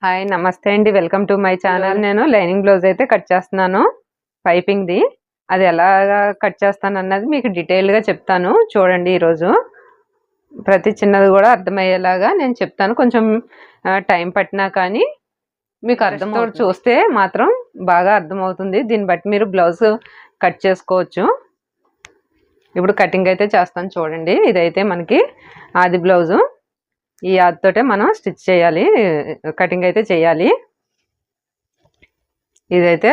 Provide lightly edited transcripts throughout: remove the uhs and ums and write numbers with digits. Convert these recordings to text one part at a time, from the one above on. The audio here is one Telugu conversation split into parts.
హాయ్ నమస్తే అండి. Welcome to my channel. నేను లైనింగ్ బ్లౌజ్ అయితే కట్ చేస్తున్నాను పైపింగ్‌ది. అది ఎలాగా కట్ చేస్తానన్నది మీకు డీటెయిల్‌గా చెప్తాను చూడండి ఈరోజు. ప్రతి చిన్నది కూడా అర్థమయ్యేలాగా నేను చెప్తాను. కొంచెం టైం పట్టినా కానీ మీకు అర్థమవుతుంది. చూస్తే మాత్రం బాగా అర్థమవుతుంది. దీన్ని బట్టి మీరు బ్లౌజ్ కట్ చేసుకోవచ్చు. ఇప్పుడు కటింగ్ అయితే చేస్తాను చూడండి. ఇదైతే మనకి ఆది బ్లౌజు. ఈ ఆదితోటే మనం స్టిచ్ చేయాలి, కటింగ్ అయితే చేయాలి. ఇదైతే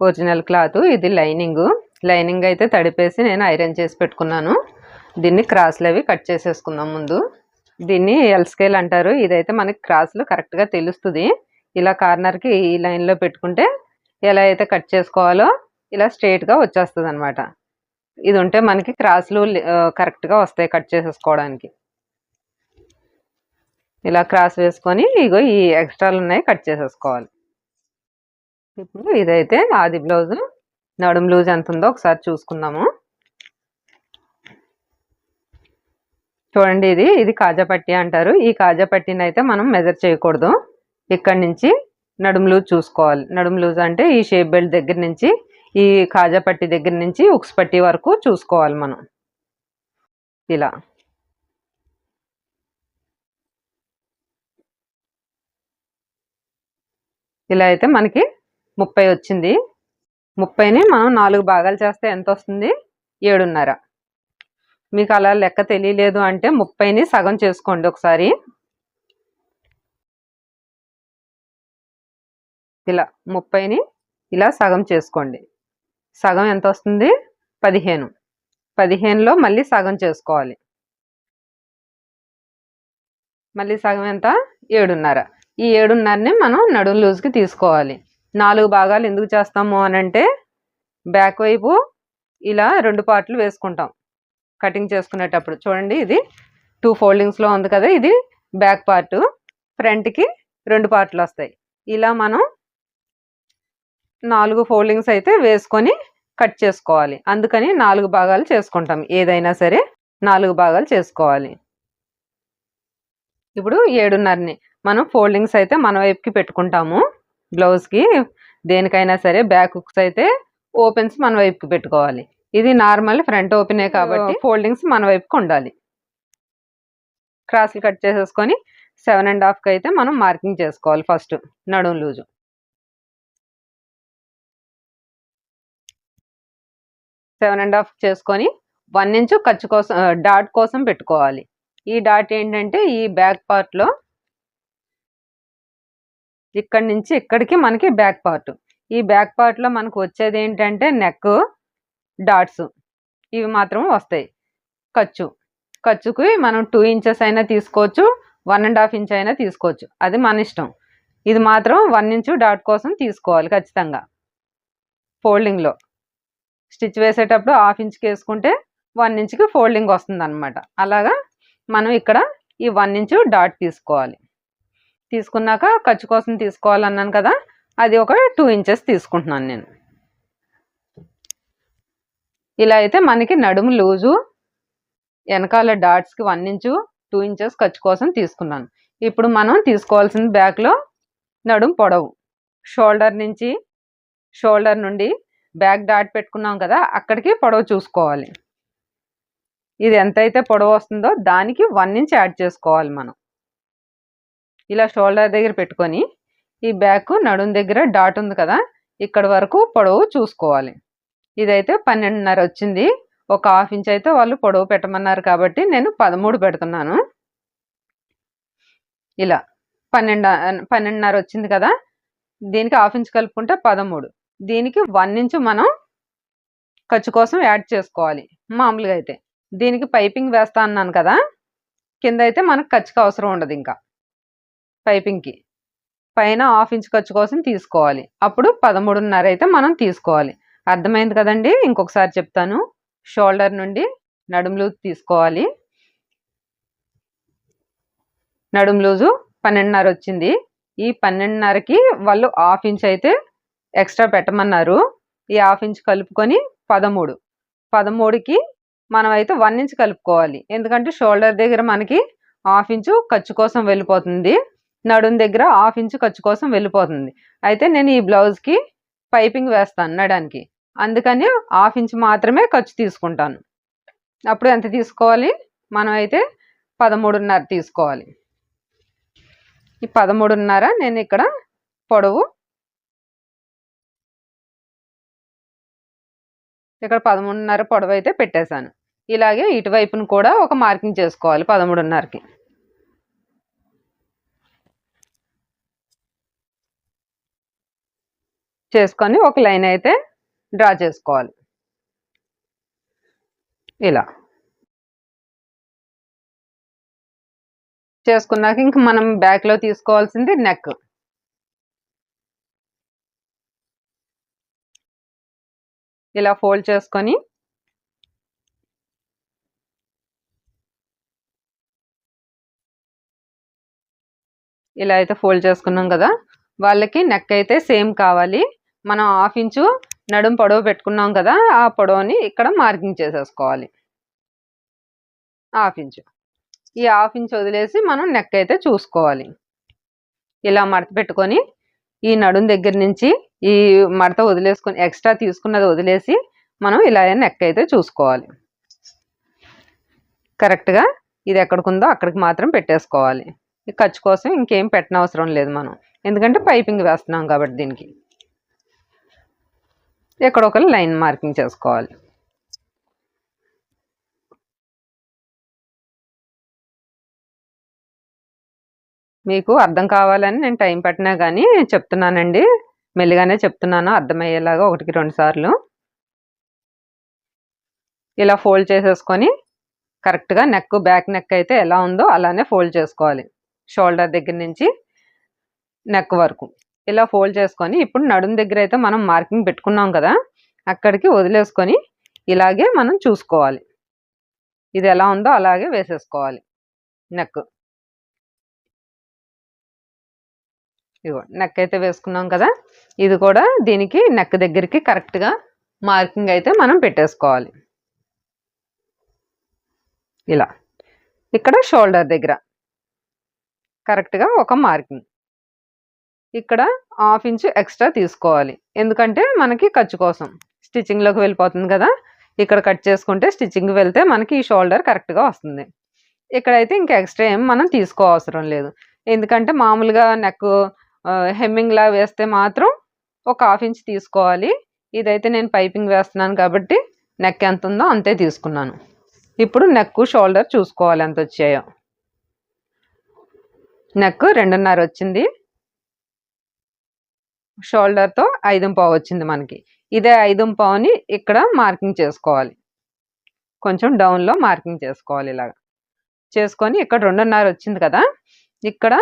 ఒరిజినల్ క్లాత్, ఇది లైనింగ్ అయితే తడిపేసి నేను ఐరన్ చేసి పెట్టుకున్నాను. దీన్ని క్రాస్లు అవి కట్ చేసేసుకుందాం ముందు. దీన్ని ఎల్ స్కేల్ అంటారు. ఇదైతే మనకి క్రాస్లు కరెక్ట్గా తెలుస్తుంది. ఇలా కార్నర్కి ఈ లైన్లో పెట్టుకుంటే ఎలా అయితే కట్ చేసుకోవాలో ఇలా స్ట్రైట్గా వచ్చేస్తుంది అనమాట. ఇది ఉంటే మనకి క్రాస్లు కరెక్ట్గా వస్తాయి కట్ చేసేసుకోవడానికి. ఇలా క్రాస్ వేసుకొని ఇగో ఈ ఎక్స్ట్రాలు ఉన్నాయి కట్ చేసేసుకోవాలి. ఇప్పుడు ఇదైతే ఆది బ్లౌజ్. నడుం లూజ్ ఎంత ఉందో ఒకసారి చూసుకుందాము. చూడండి, ఇది కాజా పట్టీ అంటారు. ఈ కాజా పట్టీని అయితే మనం మెజర్ చేయకూడదు. ఇక్కడి నుంచి నడుం లూజ్ చూసుకోవాలి. నడుం లూజ్ అంటే ఈ షేప్ బెల్ట్ దగ్గర నుంచి ఈ కాజా పట్టీ దగ్గర నుంచి ఉక్స్ పట్టీ వరకు చూసుకోవాలి మనం. ఇలా ఇలా అయితే మనకి 30 వచ్చింది. 30ని మనం 4 భాగాలు చేస్తే ఎంత వస్తుంది? 7.5. మీకు అలా లెక్క తెలియలేదు అంటే 30ని సగం చేసుకోండి ఒకసారి. ఇలా 30ని ఇలా సగం చేసుకోండి. సగం ఎంత వస్తుంది? 15. 15లో మళ్ళీ సగం చేసుకోవాలి. మళ్ళీ సగం ఎంత? 7.5. ఈ 7.5ని మనం నడుం లూజ్కి తీసుకోవాలి. 4 భాగాలు ఎందుకు చేస్తాము అనంటే బ్యాక్ వైపు ఇలా 2 పార్ట్లు వేసుకుంటాం కటింగ్ చేసుకునేటప్పుడు. చూడండి, ఇది 2 ఫోల్డింగ్స్లో ఉంది కదా, ఇది బ్యాక్ పార్ట్. ఫ్రంట్కి 2 పార్ట్లు వస్తాయి. ఇలా మనం 4 ఫోల్డింగ్స్ అయితే వేసుకొని కట్ చేసుకోవాలి. అందుకని 4 భాగాలు చేసుకుంటాం. ఏదైనా సరే 4 భాగాలు చేసుకోవాలి. ఇప్పుడు 7.5ని మనం ఫోల్డింగ్స్ అయితే మన వైపుకి పెట్టుకుంటాము. బ్లౌజ్కి దేనికైనా సరే బ్యాక్ హుక్స్ అయితే ఓపెన్స్ మన వైపుకి పెట్టుకోవాలి. ఇది నార్మల్ ఫ్రంట్ ఓపెనే కాబట్టి ఫోల్డింగ్స్ మన వైపుకి ఉండాలి. క్రాస్లు కట్ చేసేసుకొని 7.5కి అయితే మనం మార్కింగ్ చేసుకోవాలి. ఫస్ట్ నడుం లూజు 7.5 చేసుకొని 1 ఇంచు ఖర్చు కోసం డాట్ కోసం పెట్టుకోవాలి. ఈ డాట్ ఏంటంటే ఈ బ్యాక్ పార్ట్లో ఇక్కడి నుంచి ఇక్కడికి మనకి బ్యాక్ పార్ట్. ఈ బ్యాక్ పార్ట్లో మనకు వచ్చేది ఏంటంటే నెక్ డాట్స్, ఇవి మాత్రం వస్తాయి. ఖర్చుకి మనం 2 ఇంచెస్ అయినా తీసుకోవచ్చు, 1.5 ఇంచ్ అయినా తీసుకోవచ్చు, అది మన ఇష్టం. ఇది మాత్రం 1 ఇంచు డాట్ కోసం తీసుకోవాలి ఖచ్చితంగా. ఫోల్డింగ్లో స్టిచ్ వేసేటప్పుడు 1/2 ఇంచ్కి వేసుకుంటే 1 ఇంచ్కి ఫోల్డింగ్ వస్తుంది అనమాట. అలాగా మనం ఇక్కడ ఈ 1 ఇంచు డాట్ తీసుకోవాలి. తీసుకున్నాక ఖర్చు కోసం తీసుకోవాలన్నాను కదా, అది ఒక 2 ఇంచెస్ తీసుకుంటున్నాను నేను. ఇలా అయితే మనకి నడుము లూజు వెనకాల డాట్స్కి 1 ఇంచు 2 ఇంచెస్ ఖర్చు కోసం తీసుకున్నాను. ఇప్పుడు మనం తీసుకోవాల్సిన బ్యాక్లో నడుము పొడవు. షోల్డర్ నుండి బ్యాక్ డాట్ పెట్టుకున్నాం కదా, అక్కడికి పొడవు చూసుకోవాలి. ఇది ఎంతైతే పొడవు వస్తుందో దానికి 1 ఇంచ్ యాడ్ చేసుకోవాలి మనం. ఇలా షోల్డర్ దగ్గర పెట్టుకొని ఈ బ్యాక్ నడుం దగ్గర డాట్ ఉంది కదా, ఇక్కడ వరకు పొడవు చూసుకోవాలి. ఇదైతే 12.5 వచ్చింది. ఒక 1/2 ఇంచ్ అయితే వాళ్ళు పొడవు పెట్టమన్నారు కాబట్టి నేను 13 పెడుతున్నాను. ఇలా 12.5 వచ్చింది కదా, దీనికి 1/2 ఇంచ్ కలుపుకుంటే 13. దీనికి 1 ఇంచ్ మనం ఖర్చు కోసం యాడ్ చేసుకోవాలి. మామూలుగా అయితే దీనికి పైపింగ్ వేస్తా అన్నాను కదా, కింద అయితే మనకు ఖర్చుకి అవసరం ఉండదు. ఇంకా పైపింగ్కి పైన 1/2 ఇంచ్ ఖర్చు కోసం తీసుకోవాలి. అప్పుడు 13.5 అయితే మనం తీసుకోవాలి. అర్థమైంది కదండి? ఇంకొకసారి చెప్తాను. షోల్డర్ నుండి నడుం లూజ్ తీసుకోవాలి. నడుం లూజు 12.5 వచ్చింది. ఈ 12.5కి వాళ్ళు 1/2 ఇంచ్ అయితే ఎక్స్ట్రా పెట్టమన్నారు. ఈ 1/2 ఇంచ్ కలుపుకొని 13. 13కి మనం అయితే 1 ఇంచ్ కలుపుకోవాలి. ఎందుకంటే షోల్డర్ దగ్గర మనకి 1/2 ఇంచు ఖర్చు కోసం వెళ్ళిపోతుంది. నడుం దగ్గర 1/2 ఇంచు ఖర్చు కోసం వెళ్ళిపోతుంది. అయితే నేను ఈ బ్లౌజ్కి పైపింగ్ వేస్తాను నడానికి, అందుకని 1/2 ఇంచు మాత్రమే ఖర్చు తీసుకుంటాను. అప్పుడు ఎంత తీసుకోవాలి, మనం అయితే 13.5 తీసుకోవాలి. ఈ 13.5 నేను ఇక్కడ పొడవు, ఇక్కడ 13.5 పొడవు అయితే పెట్టేశాను. ఇలాగే ఇటువైపును కూడా ఒక మార్కింగ్ చేసుకోవాలి 13.5కి. చేసుకొని ఒక లైన్ అయితే డ్రా చేసుకోవాలి. ఇలా చేసుకున్నాక ఇంక మనం బ్యాక్లో తీసుకోవాల్సింది నెక్. ఇలా ఫోల్డ్ చేసుకొని ఇలా అయితే ఫోల్డ్ చేసుకున్నాం కదా. వాళ్ళకి నెక్ అయితే సేమ్ కావాలి. మనం 1/2 ఇంచు నడుం పొడవు పెట్టుకున్నాం కదా, ఆ పొడవుని ఇక్కడ మార్కింగ్ చేసేసుకోవాలి 1/2 ఇంచు. ఈ 1/2 ఇంచు వదిలేసి మనం నెక్ అయితే చూసుకోవాలి. ఇలా మడత పెట్టుకొని ఈ నడుం దగ్గర నుంచి ఈ మడత వదిలేసుకొని ఎక్స్ట్రా తీసుకున్నది వదిలేసి మనం ఇలా నెక్ అయితే చూసుకోవాలి. కరెక్ట్గా ఇది ఎక్కడికుందో అక్కడికి మాత్రం పెట్టేసుకోవాలి. ఈ ఖర్చు కోసం ఇంకేం పెట్టనవసరం లేదు మనం, ఎందుకంటే పైపింగ్ వేస్తున్నాం కాబట్టి. దీనికి ఎక్కడొక లైన్ మార్కింగ్ చేసుకోవాలి. మీకు అర్థం కావాలని నేను టైం పట్టినా కానీ చెప్తున్నానండి, మెల్లిగానే చెప్తున్నాను అర్థమయ్యేలాగా 1-2 సార్లు. ఇలా ఫోల్డ్ చేసేసుకొని కరెక్ట్గా నెక్, బ్యాక్ నెక్ అయితే ఎలా ఉందో అలానే ఫోల్డ్ చేసుకోవాలి. షోల్డర్ దగ్గర నుంచి నెక్ వరకు ఇలా ఫోల్డ్ చేసుకొని ఇప్పుడు నడుం దగ్గర అయితే మనం మార్కింగ్ పెట్టుకున్నాం కదా, అక్కడికి వదిలేసుకొని ఇలాగే మనం చూసుకోవాలి. ఇది ఎలా ఉందో అలాగే వేసేసుకోవాలి నెక్. ఇగో నెక్ అయితే వేసుకున్నాం కదా, ఇది కూడా దీనికి నెక్ దగ్గరికి కరెక్ట్గా మార్కింగ్ అయితే మనం పెట్టేసుకోవాలి. ఇలా ఇక్కడ షోల్డర్ దగ్గర కరెక్ట్గా ఒక మార్కింగ్, ఇక్కడ 1/2 ఇంచు ఎక్స్ట్రా తీసుకోవాలి. ఎందుకంటే మనకి ఖర్చు కోసం స్టిచ్చింగ్లోకి వెళ్ళిపోతుంది కదా, ఇక్కడ కట్ చేసుకుంటే స్టిచ్చింగ్ వెళ్తే మనకి ఈ షోల్డర్ కరెక్ట్గా వస్తుంది. ఇక్కడైతే ఇంకా ఎక్స్ట్రా ఏం మనం తీసుకోవసరం లేదు, ఎందుకంటే మామూలుగా నెక్ హెమ్మింగ్ లా వేస్తే మాత్రం ఒక 1/2 ఇంచు తీసుకోవాలి. ఇదైతే నేను పైపింగ్ వేస్తున్నాను కాబట్టి నెక్ ఎంత ఉందో అంతే తీసుకున్నాను. ఇప్పుడు నెక్, షోల్డర్ చూసుకోవాలి ఎంత వచ్చాయో. నెక్ 2.5 వచ్చింది, షోల్డర్తో 5.5 వచ్చింది మనకి. ఇదే 5.5ని ఇక్కడ మార్కింగ్ చేసుకోవాలి, కొంచెం డౌన్లో మార్కింగ్ చేసుకోవాలి. ఇలాగా చేసుకొని ఇక్కడ 2.5 వచ్చింది కదా, ఇక్కడ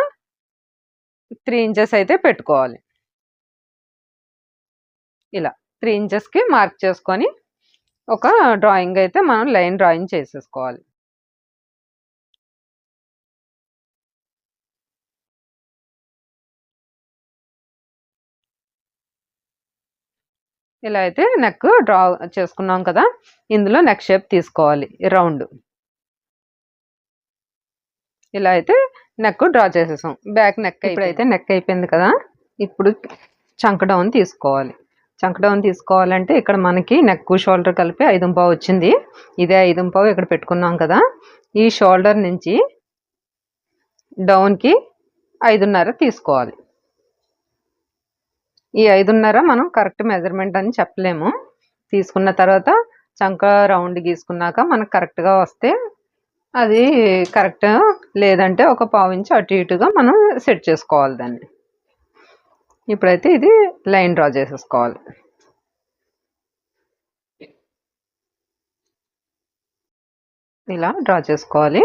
3 ఇంచెస్ అయితే పెట్టుకోవాలి. ఇలా 3 ఇంచెస్కి మార్క్ చేసుకొని ఒక డ్రాయింగ్ అయితే మనం లైన్ డ్రాయింగ్ చేసేసుకోవాలి. ఇలా అయితే నెక్ డ్రా చేసుకున్నాం కదా, ఇందులో నెక్ షేప్ తీసుకోవాలి రౌండ్. ఇలా అయితే నెక్ డ్రా చేసేసాం. బ్యాక్ నెక్ ఇప్పుడైతే నెక్ అయిపోయింది కదా, ఇప్పుడు చంక డౌన్ తీసుకోవాలి. చంక డౌన్ తీసుకోవాలంటే ఇక్కడ మనకి నెక్, షోల్డర్ కలిపి 5.5 వచ్చింది. ఇదే 5.5 ఇక్కడ పెట్టుకున్నాం కదా, ఈ షోల్డర్ నుంచి డౌన్కి 5.5 తీసుకోవాలి. ఈ 5.5 మనం కరెక్ట్ మెజర్మెంట్ అని చెప్పలేము. తీసుకున్న తర్వాత చంక రౌండ్ గీసుకున్నాక మనకు కరెక్ట్గా వస్తే అది కరెక్ట్, లేదంటే ఒక 1/4 ఇంచు అటు ఇటుగా మనం సెట్ చేసుకోవాలి దాన్ని. ఇప్పుడైతే ఇది లైన్ డ్రా చేసేసుకోవాలి. ఇలా డ్రా చేసుకోవాలి.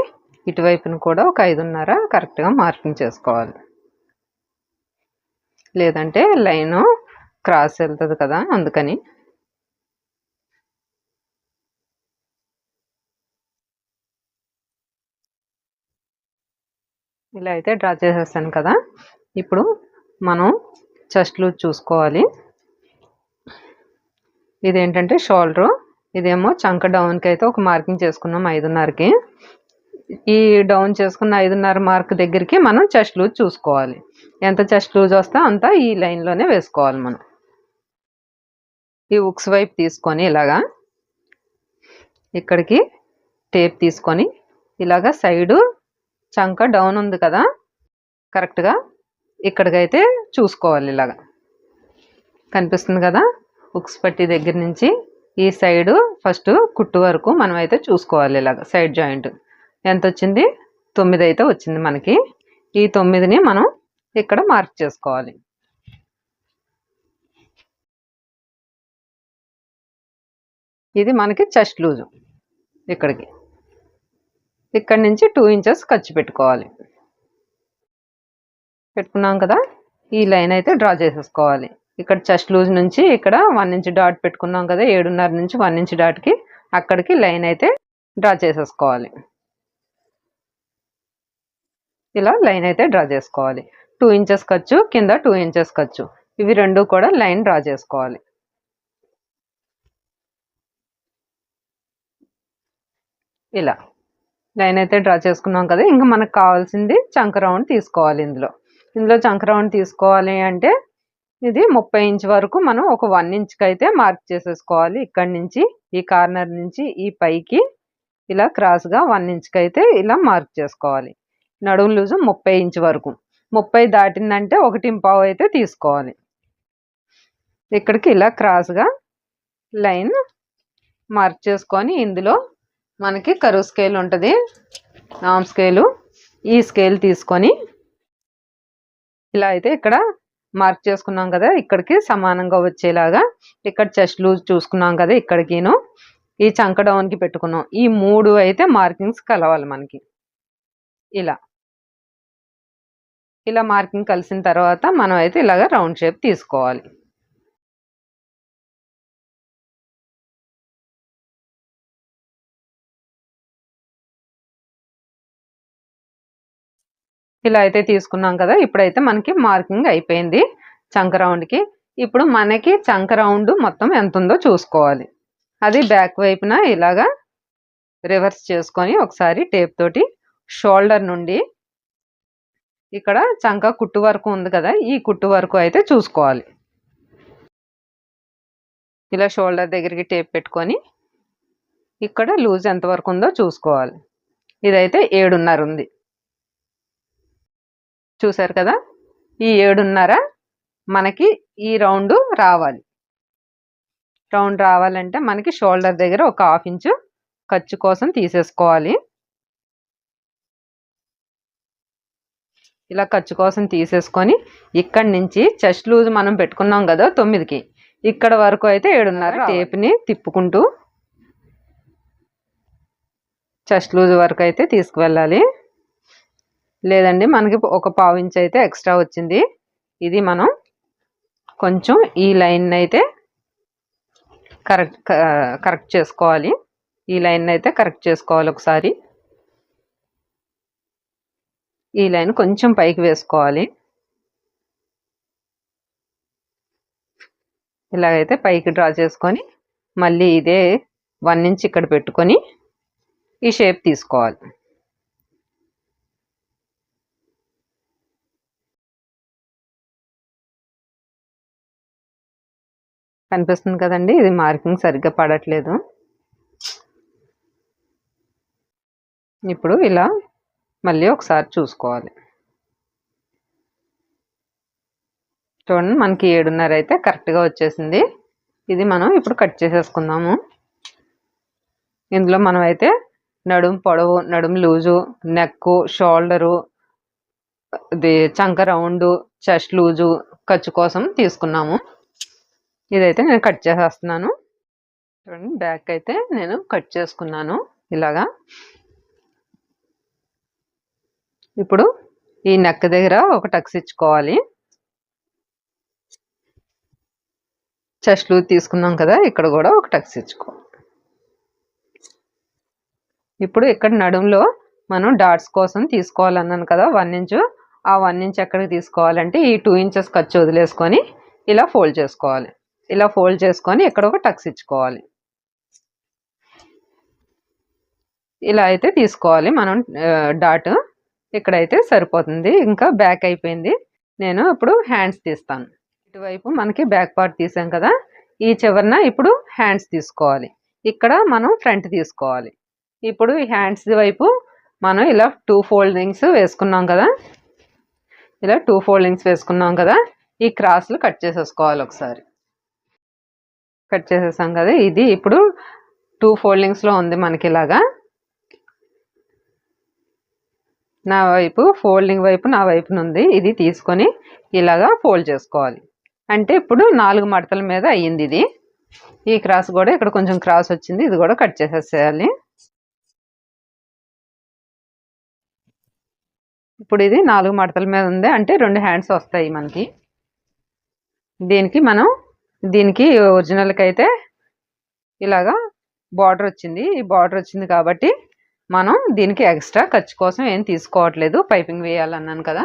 ఇటువైపును కూడా ఒక 5.5 కరెక్ట్గా మార్కింగ్ చేసుకోవాలి, లేదంటే లైన్ క్రాస్ వెళ్తుంది కదా, అందుకని. ఇలా అయితే డ్రా చేసేస్తాను కదా. ఇప్పుడు మనం చెస్ట్ లూజ్ చూసుకోవాలి. ఇదేంటంటే షోల్డరు, ఇదేమో చంక డౌన్కి అయితే ఒక మార్కింగ్ చేసుకున్నాం 5.5కి. ఈ డౌన్ చేసుకున్న 5.5 మార్క్ దగ్గరికి మనం చెస్ట్ లూజ్ చూసుకోవాలి. ఎంత చెస్ట్ లూజ్ వస్తే అంత ఈ లైన్లోనే వేసుకోవాలి మనం. ఈ ఉక్స్ వైపు తీసుకొని ఇలాగా ఇక్కడికి టేప్ తీసుకొని ఇలాగా సైడు చంక డౌన్ ఉంది కదా, కరెక్ట్గా ఇక్కడికైతే చూసుకోవాలి. ఇలాగా కనిపిస్తుంది కదా, ఉక్స్ పట్టి దగ్గర నుంచి ఈ సైడు ఫస్ట్ కుట్టు వరకు మనం అయితే చూసుకోవాలి. ఇలాగ సైడ్ జాయింట్ ఎంత వచ్చింది, 9 అయితే వచ్చింది మనకి. ఈ 9ని మనం ఇక్కడ మార్క్ చేసుకోవాలి. ఇది మనకి చెస్ట్ లూజు. ఇక్కడి నుంచి 2 ఇంచెస్ ఖర్చు పెట్టుకోవాలి. పెట్టుకున్నాం కదా, ఈ లైన్ అయితే డ్రా చేసేసుకోవాలి. ఇక్కడ చెస్ట్ లూజ్ నుంచి ఇక్కడ 1 ఇంచ్ డాట్ పెట్టుకున్నాం కదా, 7.5 నుంచి 1 ఇంచ్ డాట్కి అక్కడికి లైన్ అయితే డ్రా చేసేసుకోవాలి. ఇలా లైన్ అయితే డ్రా చేసుకోవాలి. 2 ఇంచెస్ ఖర్చు, కింద 2 ఇంచెస్ ఖర్చు, ఇవి రెండు కూడా లైన్ డ్రా చేసుకోవాలి. ఇలా లైన్ అయితే డ్రా చేసుకున్నాం కదా, ఇంకా మనకు కావాల్సింది చంక రౌండ్ తీసుకోవాలి. ఇందులో చంక రౌండ్ తీసుకోవాలి అంటే ఇది 30 ఇంచ్ వరకు మనం ఒక 1 ఇంచ్కి అయితే మార్క్ చేసేసుకోవాలి. ఇక్కడి నుంచి ఈ కార్నర్ నుంచి ఈ పైకి ఇలా క్రాస్గా 1 ఇంచ్కి అయితే ఇలా మార్క్ చేసుకోవాలి. నడుము లూజు 30 ఇంచ్ వరకు. 30 దాటిందంటే 1.5 అయితే తీసుకోవాలి. ఇక్కడికి ఇలా క్రాస్గా లైన్ మార్క్ చేసుకొని ఇందులో మనకి కరువు స్కేల్ ఉంటుంది, ఆర్మ్ స్కేలు, ఈ స్కేల్ తీసుకొని ఇలా అయితే ఇక్కడ మార్క్ చేసుకున్నాం కదా, ఇక్కడికి సమానంగా వచ్చేలాగా ఇక్కడ చెస్ట్ లూజ్ చూసుకున్నాం కదా, ఇక్కడికిను ఈ చంక డౌన్కి పెట్టుకున్నాం. ఈ 3 అయితే మార్కింగ్స్ కలవాలి మనకి. ఇలా మార్కింగ్ కలిసిన తర్వాత మనం అయితే ఇలాగ రౌండ్ షేప్ తీసుకోవాలి. ఇలా అయితే తీసుకున్నాం కదా, ఇప్పుడైతే మనకి మార్కింగ్ అయిపోయింది చంక రౌండ్కి. ఇప్పుడు మనకి చంక రౌండ్ మొత్తం ఎంత ఉందో చూసుకోవాలి. అది బ్యాక్ వైపున ఇలాగా రివర్స్ చేసుకొని ఒకసారి టేప్ తోటి షోల్డర్ నుండి ఇక్కడ చంక కుట్టు వరకు ఉంది కదా, ఈ కుట్టు వరకు అయితే చూసుకోవాలి. ఇలా షోల్డర్ దగ్గరికి టేప్ పెట్టుకొని ఇక్కడ లూజ్ ఎంతవరకు ఉందో చూసుకోవాలి. ఇదైతే 7.5 ఉంది. చూసారు కదా, ఈ 7.5 మనకి ఈ రౌండ్ రావాలి. రౌండ్ రావాలంటే మనకి షోల్డర్ దగ్గర ఒక 1/2 ఇంచు ఖర్చు కోసం తీసేసుకోవాలి. ఇలా ఖర్చు కోసం తీసేసుకొని ఇక్కడి నుంచి చెస్ట్ లూజ్ మనం పెట్టుకున్నాం కదా 9కి, ఇక్కడ వరకు అయితే 7.5 టేప్ని తిప్పుకుంటూ చెస్ట్ లూజ్ వరకు అయితే తీసుకువెళ్ళాలి. లేదండి మనకి ఒక 1/4 ఇంచ్ అయితే ఎక్స్ట్రా వచ్చింది. ఇది మనం కొంచెం ఈ లైన్ అయితే కరెక్ట్ చేసుకోవాలి. ఈ లైన్ అయితే కరెక్ట్ చేసుకోవాలి. ఒకసారి ఈ లైన్ కొంచెం పైకి వేసుకోవాలి. ఇలాగైతే పైకి డ్రా చేసుకొని మళ్ళీ ఇదే 1 ఇంచ్ ఇక్కడ పెట్టుకొని ఈ షేప్ తీసుకోవాలి. కనిపిస్తుంది కదండి, ఇది మార్కింగ్ సరిగ్గా పడట్లేదు. ఇప్పుడు ఇలా మళ్ళీ ఒకసారి చూసుకోవాలి. చూడండి, మనకి 7.5 అయితే కరెక్ట్గా వచ్చేసింది. ఇది మనం ఇప్పుడు కట్ చేసేసుకుందాము. ఇందులో మనం అయితే నడుము పొడవు, నడుము లూజు, నెక్, షోల్డరు, ఇది చంక రౌండ్, చెస్ట్ లూజు ఖర్చు కోసం తీసుకున్నాము. ఇదైతే నేను కట్ చేసేస్తున్నాను. చూడండి, బ్యాక్ అయితే నేను కట్ చేసుకున్నాను ఇలాగా. ఇప్పుడు ఈ నెక్ దగ్గర ఒక టక్స్ ఇచ్చుకోవాలి. చెస్ట్ లూజ్ తీసుకున్నాం కదా, ఇక్కడ కూడా ఒక టక్స్ ఇచ్చుకోవాలి. ఇప్పుడు ఇక్కడ నడుములో మనం డాట్స్ కోసం తీసుకోవాలన్నాను కదా 1 ఇంచు, ఆ 1 ఇంచ్ ఎక్కడికి తీసుకోవాలంటే ఈ 2 ఇంచెస్ ఖర్చు వదిలేసుకొని ఇలా ఫోల్డ్ చేసుకోవాలి. ఇలా ఫోల్డ్ చేసుకొని ఇక్కడ ఒక టక్స్ ఇచ్చుకోవాలి. ఇలా అయితే తీసుకోవాలి మనం డాట్. ఇక్కడైతే సరిపోతుంది. ఇంకా బ్యాక్ అయిపోయింది. నేను ఇప్పుడు హ్యాండ్స్ తీస్తాను. ఇటువైపు మనకి బ్యాక్ పార్ట్ తీసాం కదా, ఈ చివరన ఇప్పుడు హ్యాండ్స్ తీసుకోవాలి. ఇక్కడ మనం ఫ్రంట్ తీసుకోవాలి. ఇప్పుడు ఈ హ్యాండ్స్ వైపు మనం ఇలా 2 ఫోల్డింగ్స్ వేసుకున్నాం కదా, ఇలా 2 ఫోల్డింగ్స్ వేసుకున్నాం కదా, ఈ క్రాస్లు కట్ చేసేసుకోవాలి. ఒకసారి కట్ చేసేసాం కదా, ఇది ఇప్పుడు 2 ఫోల్డింగ్స్లో ఉంది మనకి. ఇలాగా నా వైపు ఫోల్డింగ్ వైపు నా వైపున ఉంది. ఇది తీసుకొని ఇలాగా ఫోల్డ్ చేసుకోవాలి. అంటే ఇప్పుడు 4 మడతల మీద అయ్యింది ఇది. ఈ క్రాస్ కూడా ఇక్కడ కొంచెం క్రాస్ వచ్చింది, ఇది కూడా కట్ చేసేసేయాలి. ఇప్పుడు ఇది 4 మడతల మీద ఉంది, అంటే 2 హ్యాండ్స్ వస్తాయి మనకి. దీనికి ఒరిజినల్కి అయితే ఇలాగా బార్డర్ వచ్చింది. ఈ బార్డర్ వచ్చింది కాబట్టి మనం దీనికి ఎక్స్ట్రా ఖర్చు కోసం ఏం తీసుకోవట్లేదు. పైపింగ్ వేయాలన్నాను కదా,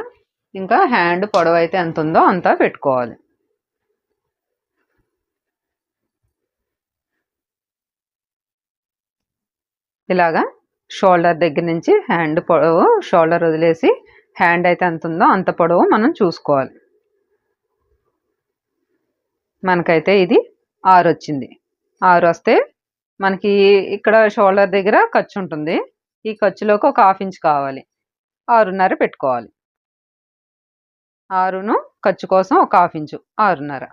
ఇంకా హ్యాండ్ పొడవు అయితే ఎంత ఉందో అంతా పెట్టుకోవాలి. ఇలాగా షోల్డర్ దగ్గర నుంచి హ్యాండ్ పొడవు, షోల్డర్ వదిలేసి హ్యాండ్ అయితే ఎంత ఉందో అంత పొడవు మనం చూసుకోవాలి. మనకైతే ఇది 6 వచ్చింది. 6 వస్తే మనకి ఇక్కడ షోల్డర్ దగ్గర ఖర్చు ఉంటుంది. ఈ ఖర్చులోకి ఒక 1/2 ఇంచ్ కావాలి. 6.5 పెట్టుకోవాలి. 6ను ఖర్చు కోసం ఒక 1/2 ఇంచు, 6.5.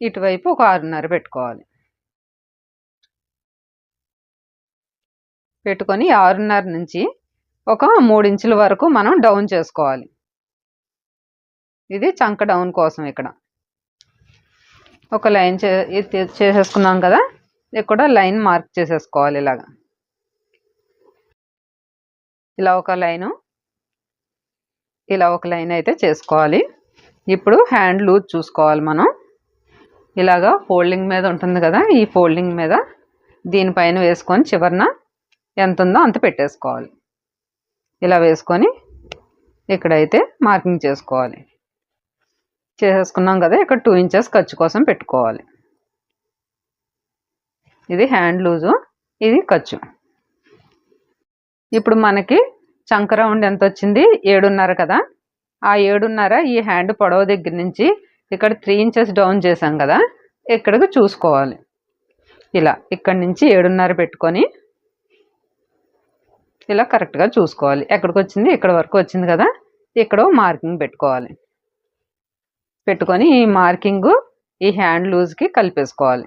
ఇటువైపు ఒక 6.5 పెట్టుకోవాలి. పెట్టుకొని 6.5 నుంచి ఒక 3 ఇంచుల వరకు మనం డౌన్ చేసుకోవాలి. ఇది చంక డౌన్ కోసం. ఇక్కడ ఒక లైన్ చేసేసుకున్నాం కదా, ఇక్కడ లైన్ మార్క్ చేసేసుకోవాలి. ఇలా ఒక లైన్ అయితే చేసుకోవాలి. ఇప్పుడు హ్యాండ్ లూజ్ చూసుకోవాలి మనం. ఇలాగా ఫోల్డింగ్ మీద ఉంటుంది కదా, ఈ ఫోల్డింగ్ మీద దీనిపైన వేసుకొని చివరన ఎంత ఉందో అంత పెట్టేసుకోవాలి. ఇలా వేసుకొని ఇక్కడైతే మార్కింగ్ చేసుకోవాలి. చేసేసుకున్నాం కదా, ఇక్కడ 2 ఇంచెస్ ఖర్చు కోసం పెట్టుకోవాలి. ఇది హ్యాండ్ లూజు, ఇది ఖర్చు. ఇప్పుడు మనకి చంక రౌండ్ ఎంత వచ్చింది? 7.5 కదా. ఆ 7.5 ఈ హ్యాండ్ పొడవు దగ్గర నుంచి ఇక్కడ 3 ఇంచెస్ డౌన్ చేసాం కదా, ఇక్కడికి చూసుకోవాలి. ఇలా ఇక్కడి నుంచి 7.5 పెట్టుకొని ఇలా కరెక్ట్గా చూసుకోవాలి. ఎక్కడికి వచ్చింది? ఇక్కడ వరకు వచ్చింది కదా, ఇక్కడ మార్కింగ్ పెట్టుకోవాలి. పెట్టుకొని ఈ మార్కింగ్ ఈ హ్యాండ్ లూజ్కి కలిపేసుకోవాలి.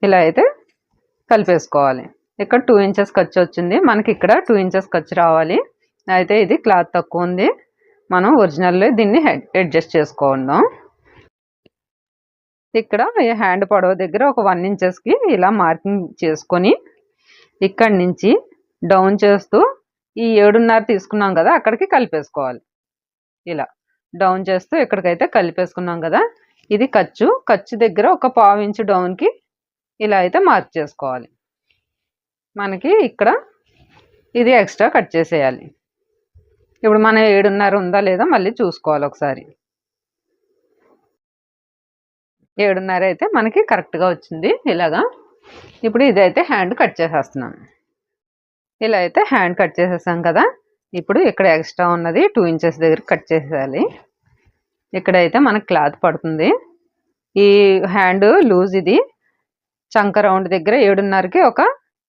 ఇలా అయితే కలిపేసుకోవాలి. ఇక్కడ 2 ఇంచెస్ ఖర్చు వచ్చింది మనకి, ఇక్కడ 2 ఇంచెస్ ఖర్చు రావాలి. అయితే ఇది క్లాత్ తక్కువ ఉంది, మనం ఒరిజినల్లో దీన్ని అడ్జస్ట్ చేసుకుందాం. ఇక్కడ ఈ హ్యాండ్ పొడవు దగ్గర ఒక 1 ఇంచెస్కి ఇలా మార్కింగ్ చేసుకొని ఇక్కడి నుంచి డౌన్ చేస్తూ ఈ 7.5 తీసుకున్నాం కదా, అక్కడికి కలిపేసుకోవాలి. ఇలా డౌన్ చేస్తూ ఇక్కడికైతే కలిపేసుకున్నాం కదా, ఇది ఖర్చు దగ్గర ఒక 1/2 ఇంచు డౌన్కి ఇలా అయితే మార్క్ చేసుకోవాలి. మనకి ఇక్కడ ఇది ఎక్స్ట్రా కట్ చేసేయాలి. ఇప్పుడు మనం 7.5 ఉందా లేదా మళ్ళీ చూసుకోవాలి ఒకసారి. 7.5 అయితే మనకి కరెక్ట్గా వచ్చింది. ఇలాగా ఇప్పుడు ఇదైతే హ్యాండ్ కట్ చేసేస్తున్నాను. ఇలా అయితే హ్యాండ్ కట్ చేసేసాం కదా, ఇప్పుడు ఇక్కడ ఎక్స్ట్రా ఉన్నది 2 ఇంచెస్ దగ్గర కట్ చేసేయాలి. ఇక్కడైతే మనకి క్లాత్ పడుతుంది. ఈ హ్యాండ్ లూజ్ ఇది చంక రౌండ్ దగ్గర 7.5కి ఒక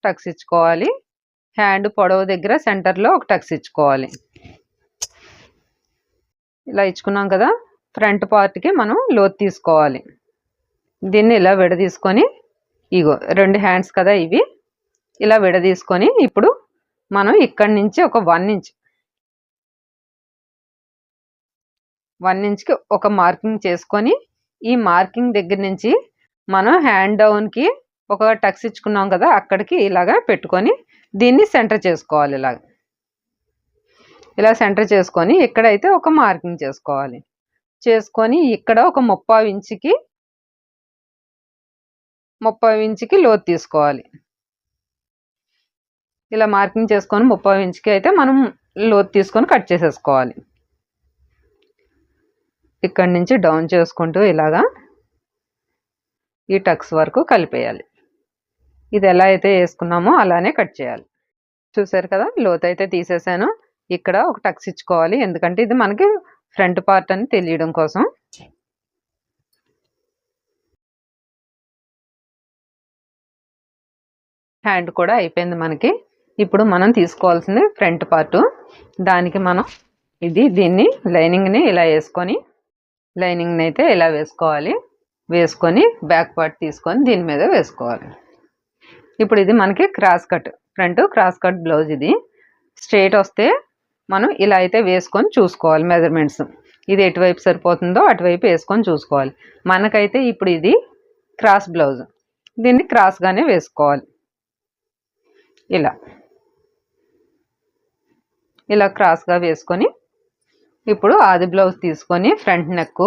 టక్స్ ఇచ్చుకోవాలి. హ్యాండ్ పొడవు దగ్గర సెంటర్లో ఒక టక్స్ ఇచ్చుకోవాలి. ఇలా ఇచ్చుకున్నాం కదా, ఫ్రంట్ పార్ట్కి మనం లోతు తీసుకోవాలి. దీన్ని ఇలా విడదీసుకొని ఇగో 2 హ్యాండ్స్ కదా ఇవి, ఇలా విడదీసుకొని ఇప్పుడు మనం ఇక్కడి నుంచి ఒక 1 ఇంచ్కి ఒక మార్కింగ్ చేసుకొని ఈ మార్కింగ్ దగ్గర నుంచి మనం హ్యాండ్ డౌన్కి ఒక టక్స్ ఇచ్చుకున్నాం కదా, అక్కడికి ఇలాగా పెట్టుకొని దీన్ని సెంటర్ చేసుకోవాలి. ఇలా సెంటర్ చేసుకొని ఇక్కడైతే ఒక మార్కింగ్ చేసుకోవాలి. చేసుకొని ఇక్కడ ఒక 30 ఇంచుకి లోతు తీసుకోవాలి. ఇలా మార్కింగ్ చేసుకొని 30 ఇంచుకి అయితే మనం లోతు తీసుకొని కట్ చేసేసుకోవాలి. ఇక్కడి నుంచి డౌన్ చేసుకుంటూ ఇలాగా ఈ టక్స్ వరకు కలిపేయాలి. ఇది ఎలా అయితే వేసుకున్నామో అలానే కట్ చేయాలి. చూసారు కదా, లోతు అయితే తీసేసాను. ఇక్కడ ఒక టక్స్ ఇచ్చుకోవాలి, ఎందుకంటే ఇది మనకి ఫ్రంట్ పార్ట్ అని తెలియడం కోసం. హ్యాండ్ కూడా అయిపోయింది మనకి. ఇప్పుడు మనం తీసుకోవాల్సింది ఫ్రంట్ పార్ట్. దానికి మనం దీన్ని లైనింగ్ని ఇలా వేసుకొని, లైనింగ్ని అయితే ఇలా వేసుకోవాలి. వేసుకొని బ్యాక్ పార్ట్ తీసుకొని దీని మీద వేసుకోవాలి. ఇప్పుడు ఇది మనకి cross cut, front cross cut blouse. ఇది స్ట్రైట్ వస్తే మనం ఇలా అయితే వేసుకొని చూసుకోవాలి మెజర్మెంట్స్. ఇది ఎటువైపు సరిపోతుందో అటువైపు వేసుకొని చూసుకోవాలి. మనకైతే ఇప్పుడు ఇది క్రాస్ బ్లౌజ్, దీన్ని క్రాస్గానే వేసుకోవాలి. ఇలా క్రాస్గా వేసుకొని ఇప్పుడు ఆది బ్లౌజ్ తీసుకొని ఫ్రంట్ నెక్,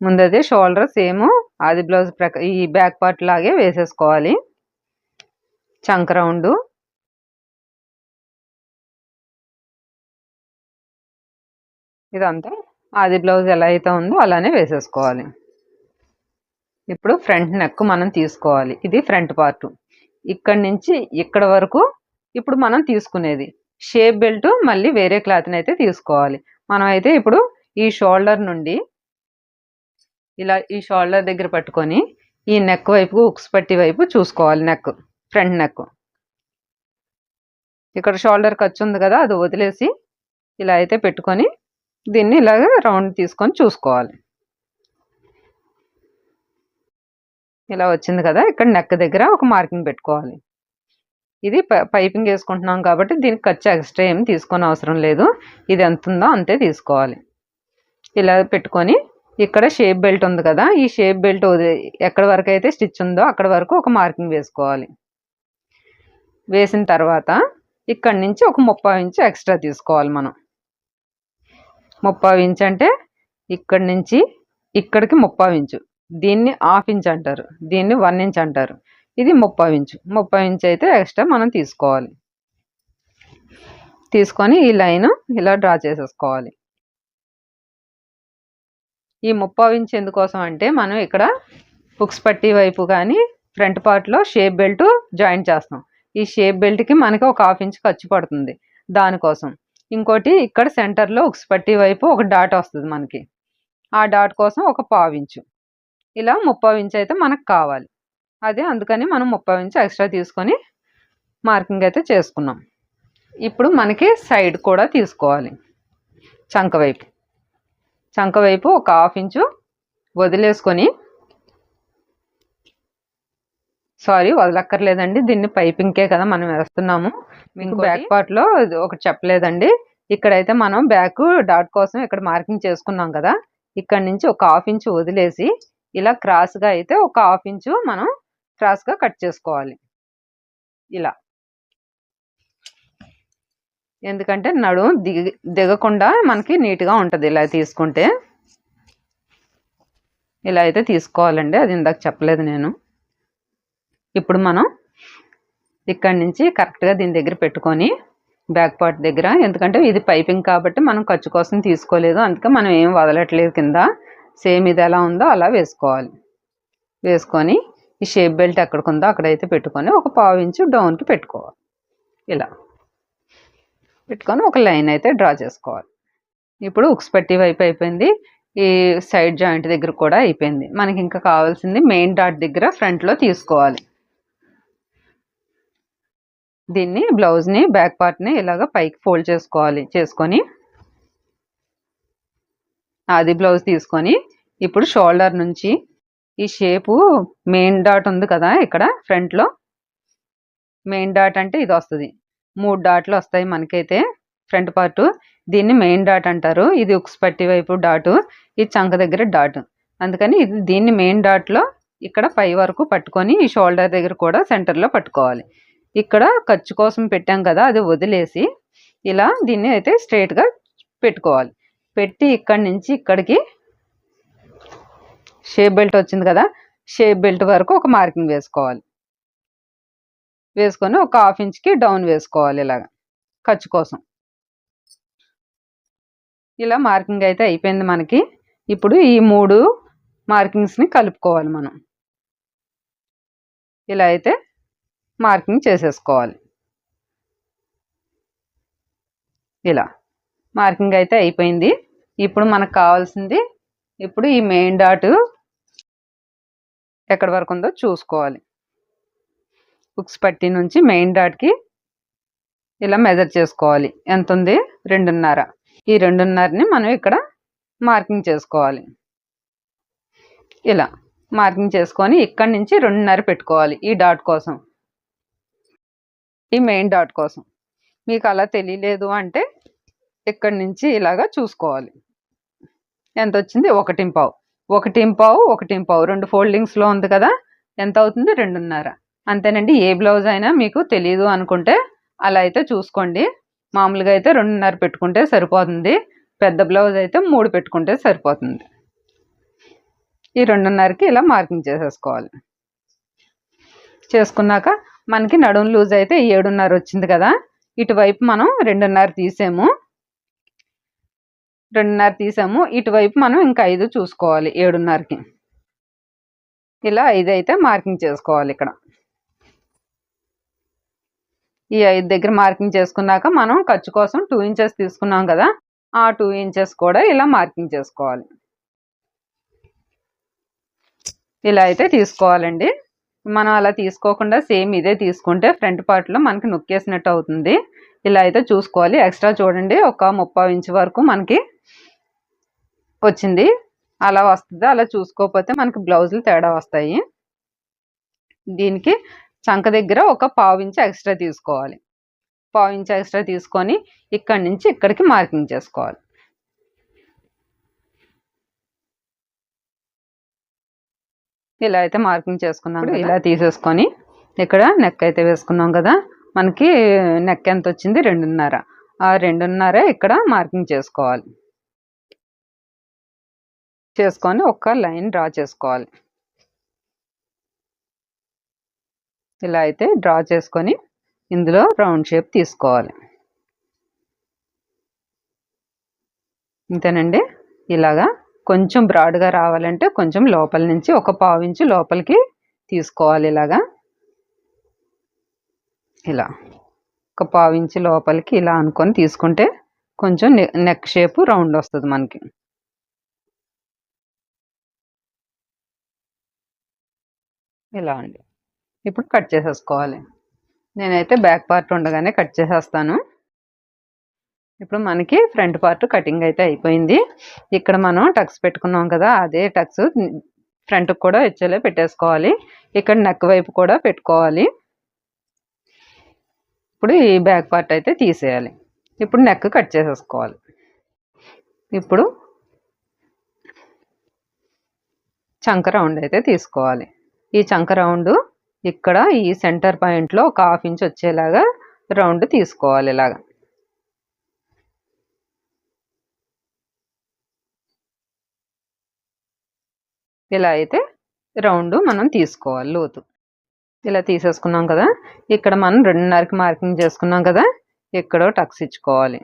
ముందదే షోల్డర్ సేమ్ ఆది బ్లౌజ్ ఈ బ్యాక్ పార్ట్ లాగే వేసేసుకోవాలి. చంక రౌండ్, ఇదంతా ఆది బ్లౌజ్ ఎలా అయితే ఉందో అలానే వేసేసుకోవాలి. ఇప్పుడు ఫ్రంట్ నెక్ మనం తీసుకోవాలి. ఇది ఫ్రంట్ పార్ట్. ఇక్కడి నుంచి ఇక్కడ వరకు ఇప్పుడు మనం తీసుకునేది షేప్ బెల్ట్. మళ్ళీ వేరే క్లాత్ని అయితే తీసుకోవాలి. మనం అయితే ఇప్పుడు ఈ షోల్డర్ నుండి ఇలా ఈ షోల్డర్ దగ్గర పట్టుకొని ఈ నెక్ వైపు ఉక్స్ పట్టి వైపు చూసుకోవాలి. Neck, front neck. ఇక్కడ షోల్డర్ ఖర్చు ఉంది కదా, అది వదిలేసి ఇలా అయితే పెట్టుకొని దీన్ని ఇలాగ రౌండ్ తీసుకొని చూసుకోవాలి. ఇలా వచ్చింది కదా, ఇక్కడ నెక్ దగ్గర ఒక మార్కింగ్ పెట్టుకోవాలి. ఇది పైపింగ్ వేసుకుంటున్నాం కాబట్టి దీనికి ఖర్చు ఎక్స్ట్రా ఏమి తీసుకొని అవసరం లేదు. ఇది ఎంత ఉందో అంతే తీసుకోవాలి. ఇలా పెట్టుకొని ఇక్కడ షేప్ బెల్ట్ ఉంది కదా, ఈ షేప్ బెల్ట్ ఎక్కడి వరకు అయితే స్టిచ్ ఉందో అక్కడ వరకు ఒక మార్కింగ్ వేసుకోవాలి. వేసిన తర్వాత ఇక్కడి నుంచి ఒక 30 ఇంచు ఎక్స్ట్రా తీసుకోవాలి మనం. 30 ఇంచు అంటే ఇక్కడి నుంచి ఇక్కడికి 30 ఇంచు. దీన్ని 1/2 ఇంచ్ అంటారు, దీన్ని 1 ఇంచ్ అంటారు. ఇది 30 ఇంచు. 30 ఇంచు అయితే ఎక్స్ట్రా మనం తీసుకోవాలి. తీసుకొని ఈ లైన్ ఇలా డ్రా చేసేసుకోవాలి. ఈ 30 ఇంచ్ ఎందుకోసం అంటే మనం ఇక్కడ హుక్స్ పట్టి వైపు కానీ ఫ్రంట్ పార్ట్లో షేప్ బెల్ట్ జాయింట్ చేస్తాం. ఈ షేప్ బెల్ట్కి మనకి ఒక 1/2 ఇంచ్ ఖర్చు పడుతుంది, దానికోసం. ఇంకోటి ఇక్కడ సెంటర్లో హుక్స్ పట్టి వైపు ఒక డాట్ వస్తుంది మనకి, ఆ డాట్ కోసం ఒక 1/2 ఇంచు. ఇలా 30 ఇంచు అయితే మనకు కావాలి. అదే అందుకని మనం 30 ఇంచు ఎక్స్ట్రా తీసుకొని మార్కింగ్ అయితే చేసుకున్నాం. ఇప్పుడు మనకి సైడ్ కూడా తీసుకోవాలి. చంక వైపు ఒక 1/2 ఇంచు వదిలేసుకొని, సారీ వదలక్కర్లేదండి, దీన్ని పైపింగ్కే కదా మనం వేస్తున్నాము. మీకు బ్యాక్ పార్ట్లో ఒకటి చెప్పలేదండి. ఇక్కడైతే మనం బ్యాక్ డాట్ కోసం ఇక్కడ మార్కింగ్ చేసుకున్నాం కదా, ఇక్కడ నుంచి ఒక 1/2 ఇంచు వదిలేసి ఇలా క్రాస్గా అయితే ఒక 1/2 ఇంచు మనం క్రాస్గా కట్ చేసుకోవాలి. ఇలా, ఎందుకంటే నడుము దిగకుండా మనకి నీట్గా ఉంటుంది. ఇలా తీసుకుంటే ఇలా అయితే తీసుకోవాలండి, అది ఇందాక చెప్పలేదు నేను. ఇప్పుడు మనం ఇక్కడి నుంచి కరెక్ట్గా దీని దగ్గర పెట్టుకొని బ్యాక్ పార్ట్ దగ్గర, ఎందుకంటే ఇది పైపింగ్ కాబట్టి మనం ఖర్చు కోసం తీసుకోలేదు, అందుకే మనం ఏం వదలట్లేదు కింద. సేమ్ ఇది ఎలా ఉందో అలా వేసుకోవాలి. వేసుకొని ఈ షేప్ బెల్ట్ ఎక్కడికి ఉందో అక్కడైతే పెట్టుకొని ఒక 1/2 ఇంచు డౌన్కి పెట్టుకోవాలి. ఇలా పెట్టుకొని ఒక లైన్ అయితే డ్రా చేసుకోవాలి. ఇప్పుడు ఉక్స్ పట్టి వైపు అయిపోయింది, ఈ సైడ్ జాయింట్ దగ్గర కూడా అయిపోయింది. మనకి ఇంకా కావాల్సింది మెయిన్ డాట్ దగ్గర ఫ్రంట్లో తీసుకోవాలి. దీన్ని బ్లౌజ్ని బ్యాక్ పార్ట్ని ఇలాగ పైకి ఫోల్డ్ చేసుకోవాలి. చేసుకొని అది బ్లౌజ్ తీసుకొని ఇప్పుడు షోల్డర్ నుంచి ఈ షేపు మెయిన్ డాట్ ఉంది కదా, ఇక్కడ ఫ్రంట్లో మెయిన్ డాట్ అంటే ఇది వస్తుంది. 3 డాట్లు వస్తాయి మనకైతే ఫ్రంట్ పార్ట్. దీన్ని మెయిన్ డాట్ అంటారు. ఇది ఉక్స్ పట్టి వైపు డాటు, ఇది చంక దగ్గర డాటు. అందుకని దీన్ని మెయిన్ డాట్లో ఇక్కడ పై వరకు పట్టుకొని ఈ షోల్డర్ దగ్గర కూడా సెంటర్లో పట్టుకోవాలి. ఇక్కడ ఖర్చు కోసం పెట్టాం కదా, అది వదిలేసి ఇలా దీన్ని అయితే స్ట్రైట్గా పెట్టుకోవాలి. పెట్టి ఇక్కడి నుంచి ఇక్కడికి షేప్ బెల్ట్ వచ్చింది కదా, షేప్ బెల్ట్ వరకు ఒక మార్కింగ్ వేసుకోవాలి. వేసుకొని ఒక 1/2 ఇంచ్కి డౌన్ వేసుకోవాలి ఇలాగ ఖర్చు కోసం. ఇలా మార్కింగ్ అయితే అయిపోయింది మనకి. ఇప్పుడు ఈ 3 మార్కింగ్స్ని కలుపుకోవాలి మనం. ఇలా అయితే మార్కింగ్ చేసేసుకోవాలి. ఇలా మార్కింగ్ అయితే అయిపోయింది. ఇప్పుడు మనకు కావాల్సింది ఇప్పుడు ఈ మెయిన్ డాట్ ఎక్కడి వరకు ఉందో చూసుకోవాలి. హుక్స్ పట్టి నుంచి మెయిన్ డాట్కి ఇలా మెజర్ చేసుకోవాలి. ఎంత ఉంది? 2.5. ఈ 2.5ని మనం ఇక్కడ మార్కింగ్ చేసుకోవాలి. ఇలా మార్కింగ్ చేసుకొని ఇక్కడి నుంచి 2.5 పెట్టుకోవాలి ఈ డాట్ కోసం, ఈ మెయిన్ డాట్ కోసం. మీకు అలా తెలియలేదు అంటే ఇక్కడి నుంచి ఇలాగా చూసుకోవాలి. ఎంత వచ్చింది? 1.5. 1.5 1.5 2 ఫోల్డింగ్స్లో ఉంది కదా, ఎంత అవుతుంది? 2.5. అంతేనండి. ఏ బ్లౌజ్ అయినా మీకు తెలియదు అనుకుంటే అలా అయితే చూసుకోండి. మామూలుగా అయితే 2.5 పెట్టుకుంటే సరిపోతుంది. పెద్ద బ్లౌజ్ అయితే 3 పెట్టుకుంటే సరిపోతుంది. ఈ 2.5కి ఇలా మార్కింగ్ చేసేసుకోవాలి. చేసుకున్నాక మనకి నడుము లూజ్ అయితే 7.5 వచ్చింది కదా, ఇటువైపు మనం 2.5 తీసాము. 2.5 తీసాము. ఇటువైపు మనం ఇంకా 5 చూసుకోవాలి 7.5కి. ఇలా 5 అయితే మార్కింగ్ చేసుకోవాలి. ఇక్కడ ఈ 5 దగ్గర మార్కింగ్ చేసుకున్నాక మనం ఖర్చు కోసం 2 ఇంచెస్ తీసుకున్నాం కదా, ఆ 2 ఇంచెస్ కూడా ఇలా మార్కింగ్ చేసుకోవాలి. ఇలా అయితే తీసుకోవాలండి. మనం అలా తీసుకోకుండా సేమ్ ఇదే తీసుకుంటే ఫ్రంట్ పార్ట్లో మనకి నొక్కేసినట్టు అవుతుంది. ఇలా అయితే చూసుకోవాలి. ఎక్స్ట్రా చూడండి, ఒక 30 ఇంచ్ వరకు మనకి వచ్చింది. అలా వస్తుంది. అలా చూసుకోకపోతే మనకి బ్లౌజులు తేడా వస్తాయి. దీనికి చంక దగ్గర ఒక 1/2 ఇంచ్ ఎక్స్ట్రా తీసుకోవాలి. 1/2 ఇంచ్ ఎక్స్ట్రా తీసుకొని ఇక్కడి నుంచి ఇక్కడికి మార్కింగ్ చేసుకోవాలి. ఇలా అయితే మార్కింగ్ చేసుకున్నాం. ఇలా తీసేసుకొని ఇక్కడ నెక్ అయితే వేసుకున్నాం కదా, మనకి నెక్ ఎంత వచ్చింది? 2.5. ఆ 2.5 ఇక్కడ మార్కింగ్ చేసుకోవాలి. చేసుకొని ఒక లైన్ డ్రా చేసుకోవాలి. ఇలా అయితే డ్రా చేసుకొని ఇందులో రౌండ్ షేప్ తీసుకోవాలి. ఇంతేనండి. ఇలాగా కొంచెం బ్రాడ్గా రావాలంటే కొంచెం లోపల నుంచి ఒక 1/2 ఇంచు లోపలికి తీసుకోవాలి. ఇలాగా ఇలా ఒక 1/2 ఇంచు లోపలికి ఇలా అనుకొని తీసుకుంటే కొంచెం నెక్ షేప్ రౌండ్ వస్తుంది మనకి. ఇలా అండి. ఇప్పుడు కట్ చేసేసుకోవాలి. నేనైతే బ్యాక్ పార్ట్ ఉండగానే కట్ చేసేస్తాను. ఇప్పుడు మనకి ఫ్రంట్ పార్ట్ కటింగ్ అయితే అయిపోయింది. ఇక్కడ మనం టక్స్ పెట్టుకున్నాం కదా, అదే టక్స్ ఫ్రంట్కి కూడా వచ్చేలా పెట్టేసుకోవాలి. ఇక్కడ నెక్ వైపు కూడా పెట్టుకోవాలి. ఇప్పుడు ఈ బ్యాక్ పార్ట్ అయితే తీసేయాలి. ఇప్పుడు నెక్ కట్ చేసేసుకోవాలి. ఇప్పుడు చంక రౌండ్ అయితే తీసుకోవాలి. ఈ చంక రౌండ్ ఇక్కడ ఈ సెంటర్ పాయింట్లో ఒక 1/2 ఇంచ్ వచ్చేలాగా రౌండ్ తీసుకోవాలి. ఇలాగా ఇలా అయితే రౌండ్ మనం తీసుకోవాలి లోతు. ఇలా తీసేసుకున్నాం కదా, ఇక్కడ మనం 2.5కి మార్కింగ్ చేసుకున్నాం కదా, ఇక్కడ టక్స్ ఇచ్చుకోవాలి.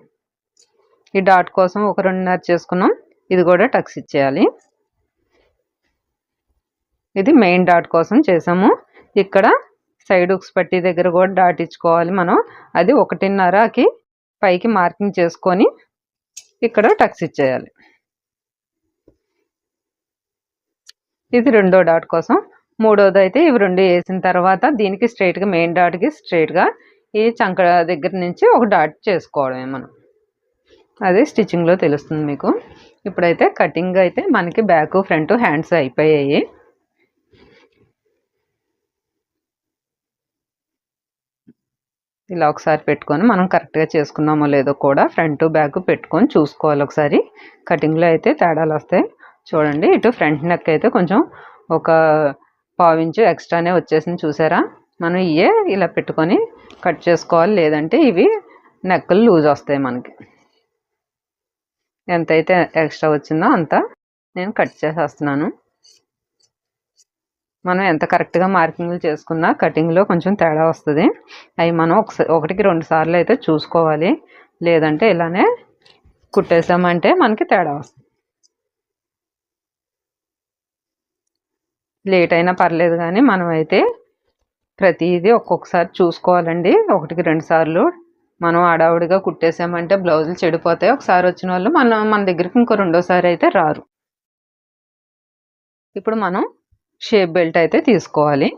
ఈ డాట్ కోసం ఒక 2.5 చేసుకున్నాం, ఇది కూడా టక్స్ ఇచ్చేయాలి. ఇది మెయిన్ డాట్ కోసం చేసాము. ఇక్కడ సైడ్ హుక్స్ పట్టి దగ్గర కూడా డాట్ ఇచ్చుకోవాలి మనం. అది 1.5కి పైకి మార్కింగ్ చేసుకొని ఇక్కడ టక్స్ ఇచ్చేయాలి. ఇది రెండో డాట్ కోసం. మూడోది అయితే ఇవి 2 వేసిన తర్వాత దీనికి స్ట్రైట్గా మెయిన్ డాట్కి స్ట్రైట్గా ఈ చంక దగ్గర నుంచి ఒక డాట్ చేసుకోవడమే మనం. అదే స్టిచ్చింగ్లో తెలుస్తుంది మీకు. ఇప్పుడైతే కటింగ్ అయితే మనకి బ్యాక్ ఫ్రంట్ హ్యాండ్స్ అయిపోయాయి. ఇలా ఒకసారి పెట్టుకొని మనం కరెక్ట్గా చేసుకున్నామో లేదో కూడా ఫ్రంట్ బ్యాక్ పెట్టుకొని చూసుకోవాలి ఒకసారి. కటింగ్లో అయితే తేడాలు వస్తాయి. చూడండి, ఇటు ఫ్రంట్ నెక్ అయితే కొంచెం ఒక 1/2 ఇంచు ఎక్స్ట్రానే వచ్చేసింది. చూసారా? మనం ఇవే ఇలా పెట్టుకొని కట్ చేసుకోవాలి, లేదంటే ఇవి నెక్కలు లూజ్ వస్తాయి మనకి. ఎంతైతే ఎక్స్ట్రా వచ్చిందో అంత నేను కట్ చేసేస్తున్నాను. మనం ఎంత కరెక్ట్గా మార్కింగ్లు చేసుకున్నా కటింగ్లో కొంచెం తేడా వస్తుంది. అవి మనం 1కి 2 సార్లు అయితే చూసుకోవాలి, లేదంటే ఇలానే కుట్టేసామంటే మనకి తేడా వస్తుంది. లేట్ అయినా పర్లేదు కానీ మనమైతే ప్రతిదీ ఒక్కొక్కసారి చూసుకోవాలండి. 1కి 2 సార్లు మనం హడావుడిగా కుట్టేసామంటే బ్లౌజులు చెడిపోతాయి. ఒకసారి వచ్చిన వాళ్ళు మన దగ్గరికి ఇంకో రెండోసారి అయితే రారు. ఇప్పుడు మనం షేప్ బెల్ట్ అయితే తీసుకోవాలి.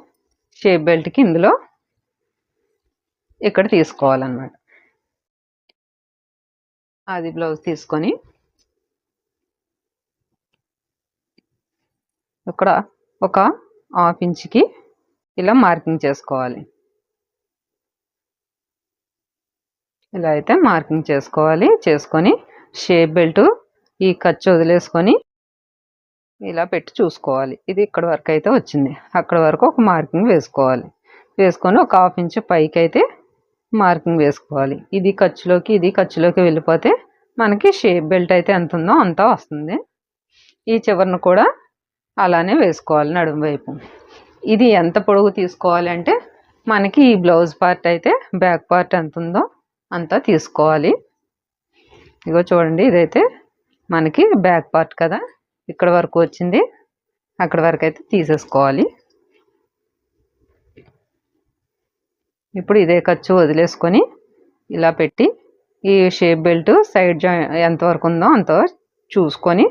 షేప్ బెల్ట్కి ఇందులో ఇక్కడ తీసుకోవాలన్నమాట. అది బ్లౌజ్ తీసుకొని ఇక్కడ ఒక 1/2 ఇంచుకి ఇలా మార్కింగ్ చేసుకోవాలి. ఇలా అయితే మార్కింగ్ చేసుకోవాలి. చేసుకొని షేప్ బెల్ట్ ఈ ఖర్చు వదిలేసుకొని ఇలా పెట్టి చూసుకోవాలి. ఇది ఇక్కడ వరకు అయితే వచ్చింది. అక్కడ వరకు ఒక మార్కింగ్ వేసుకోవాలి. వేసుకొని ఒక 1/2 ఇంచు పైకి అయితే మార్కింగ్ వేసుకోవాలి. ఇది ఖర్చులోకి వెళ్ళిపోతే మనకి షేప్ బెల్ట్ అయితే ఎంత ఉందో అంతా వస్తుంది. ఈ చివరను కూడా అలానే వేసుకోవాలి నడుము వైపు. ఇది ఎంత పొడవు తీసుకోవాలి అంటే మనకి ఈ బ్లౌజ్ పార్ట్ అయితే బ్యాక్ పార్ట్ ఎంత ఉందో అంతా తీసుకోవాలి. ఇగో చూడండి, ఇదైతే మనకి బ్యాక్ పార్ట్ కదా, ఇక్కడ వరకు వచ్చింది. అక్కడ వరకు అయితే తీసేసుకోవాలి. ఇప్పుడు ఇదే ఖర్చు వదిలేసుకొని ఇలా పెట్టి ఈ షేప్ బెల్ట్ సైడ్ ఎంతవరకు ఉందో అంతవరకు చూసుకొని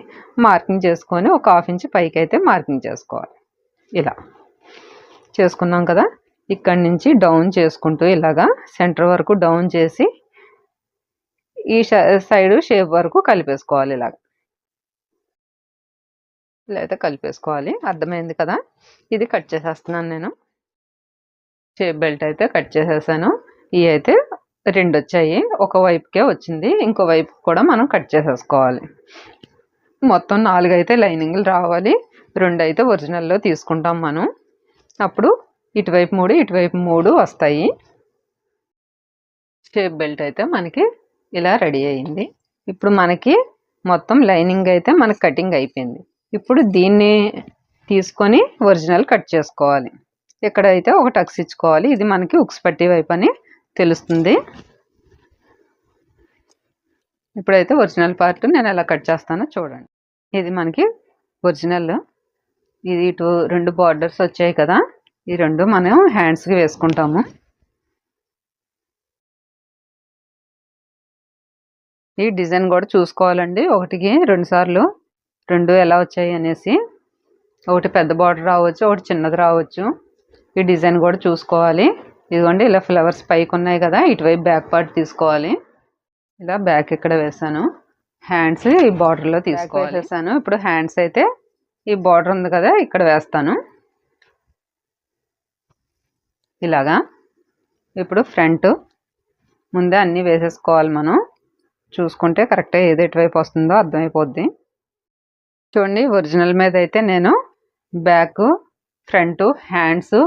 మార్కింగ్ చేసుకొని ఒక 1/2 ఇంచు పైకి అయితే మార్కింగ్ చేసుకోవాలి. ఇలా చేసుకున్నాం కదా, ఇక్కడి నుంచి డౌన్ చేసుకుంటూ ఇలాగా సెంటర్ వరకు డౌన్ చేసి ఈ సైడ్ షేప్ వరకు కలిపేసుకోవాలి. ఇలా అయితే కలిపేసుకోవాలి. అర్థమైంది కదా. ఇది కట్ చేసేస్తున్నాను నేను. షేప్ బెల్ట్ అయితే కట్ చేసేసాను. ఇవి అయితే 2 వచ్చాయి. ఒక వైపుకే వచ్చింది, ఇంకో వైపు కూడా మనం కట్ చేసేసుకోవాలి. మొత్తం 4 అయితే లైనింగ్లు రావాలి. 2 అయితే ఒరిజినల్లో తీసుకుంటాం మనం. అప్పుడు ఇటువైపు 3 ఇటువైపు 3 వస్తాయి. షేప్ బెల్ట్ అయితే మనకి ఇలా రెడీ అయింది. ఇప్పుడు మనకి మొత్తం లైనింగ్ అయితే మనకి కటింగ్ అయిపోయింది. ఇప్పుడు దీన్ని తీసుకొని ఒరిజినల్ కట్ చేసుకోవాలి. ఇక్కడైతే ఒక టక్స్ ఇచ్చుకోవాలి. ఇది మనకి ఉక్స్ పట్టి వైపు అని తెలుస్తుంది. ఇప్పుడైతే ఒరిజినల్ పార్ట్ నేను ఎలా కట్ చేస్తానో చూడండి. ఇది మనకి ఒరిజినల్. ఇది ఇటు 2 బార్డర్స్ వచ్చాయి కదా, ఈ 2 మనం హ్యాండ్స్కి వేసుకుంటాము. ఈ డిజైన్ కూడా చూసుకోవాలండి. 1కి 2 సార్లు 2 ఎలా వచ్చాయి అనేసి. ఒకటి పెద్ద బార్డర్ రావచ్చు, ఒకటి చిన్నది రావచ్చు. ఈ డిజైన్ కూడా చూసుకోవాలి. ఇదిగోండి, ఇలా ఫ్లవర్స్ పైకి ఉన్నాయి కదా, ఇటువైపు బ్యాక్ పార్ట్ తీసుకోవాలి. ఇలా బ్యాక్ ఇక్కడ వేసాను. హ్యాండ్స్ ఈ బార్డర్లో వేసాను. ఇప్పుడు హ్యాండ్స్ అయితే ఈ బార్డర్ ఉంది కదా, ఇక్కడ వేస్తాను ఇలాగా. ఇప్పుడు ఫ్రంట్ ముందే అన్నీ వేసేసుకోవాలి. మనం చూసుకుంటే కరెక్ట్గా ఏది ఎటువైపు వస్తుందో అర్థమైపోద్ది. చూడండి, ఒరిజినల్ మీద అయితే నేను back, front, hands,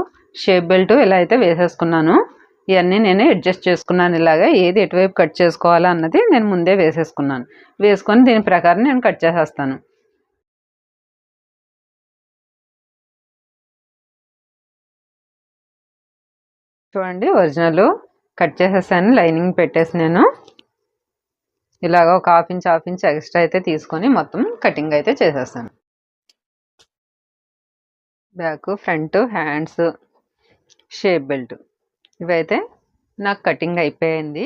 shape belt ఇలా అయితే వేసేసుకున్నాను. ఇవన్నీ నేను అడ్జస్ట్ చేసుకున్నాను. ఇలాగా ఏది ఎటువైపు కట్ చేసుకోవాలా అన్నది నేను ముందే వేసేసుకున్నాను. వేసుకొని దీని ప్రకారం నేను కట్ చేసేస్తాను. చూడండి, ఒరిజినల్ కట్ చేసేసాను. లైనింగ్ పెట్టేసి నేను ఇలాగ ఒక 1/2 ఇంచ్ ఎక్స్ట్రా అయితే తీసుకొని మొత్తం కటింగ్ అయితే చేసేస్తాను. Back, front, hands, shape belt ఇవైతే నాకు కటింగ్ అయిపోయింది.